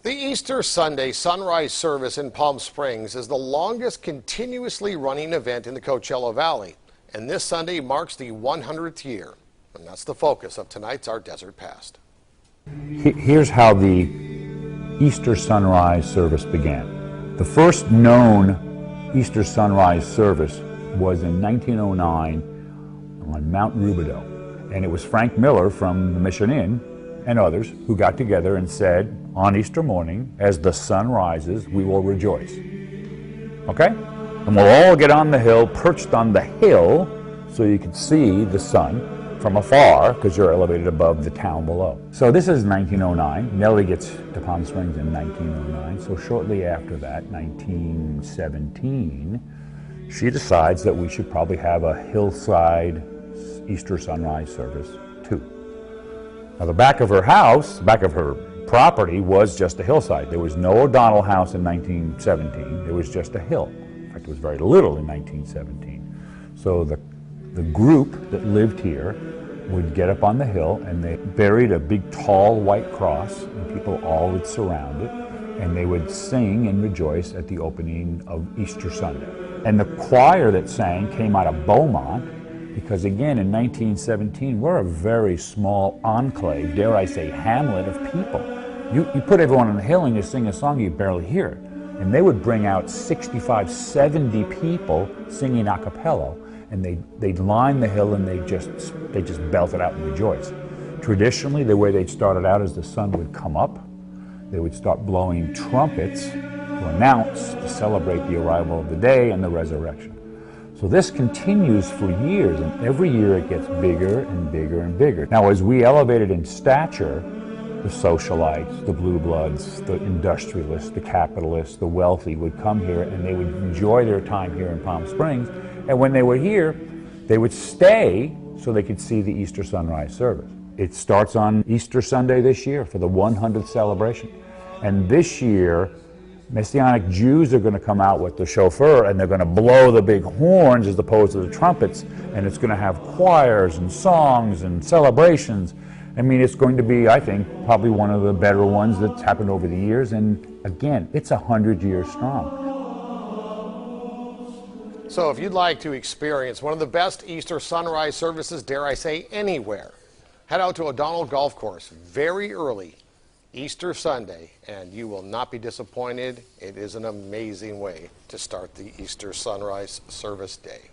The Easter Sunday sunrise service in Palm Springs is the longest continuously running event in the Coachella Valley, and this Sunday marks the 100th year. And that's the focus of tonight's Our Desert Past. Here's how the Easter sunrise service began. The first known Easter sunrise service was in 1909 on Mount Rubidoux, and it was Frank Miller from the Mission Inn and others who got together and said, on Easter morning, as the sun rises, we will rejoice. Okay? And we'll all get on the hill, perched on the hill, so you can see the sun from afar, because you're elevated above the town below. So this is 1909. Nellie gets to Palm Springs in 1909. So shortly after that, 1917, she decides that we should probably have a hillside Easter sunrise service too. Now the back of her house, back of her property, was just a hillside. There was no O'Donnell house in 1917. There was just a hill. In fact, there was very little in 1917. So the group that lived here would get up on the hill, and they buried a big tall white cross, and people all would surround it, and they would sing and rejoice at the opening of Easter Sunday. And the choir that sang came out of Beaumont, because again, in 1917, we're a very small enclave, dare I say, hamlet of people. You put everyone on the hill and you sing a song, you barely hear it. And they would bring out 65, 70 people singing a cappella, and they'd line the hill and they just belt it out and rejoice. Traditionally, the way they'd start it out is the sun would come up, they would start blowing trumpets to announce, to celebrate the arrival of the day and the resurrection. So this continues for years, and every year it gets bigger and bigger and bigger. Now, as we elevated in stature, the socialites, the blue bloods, the industrialists, the capitalists, the wealthy would come here, and they would enjoy their time here in Palm Springs. And when they were here, they would stay so they could see the Easter sunrise service. It starts on Easter Sunday this year for the 100th celebration. And this year, Messianic Jews are going to come out with the shofar, and they're going to blow the big horns as opposed to the trumpets, and it's going to have choirs and songs and celebrations. I mean, it's going to be, I think, probably one of the better ones that's happened over the years, and again, it's 100 years strong. So if you'd like to experience one of the best Easter sunrise services, dare I say, anywhere, head out to O'Donnell Golf Course very early Easter Sunday, and you will not be disappointed. It is an amazing way to start the Easter sunrise service day.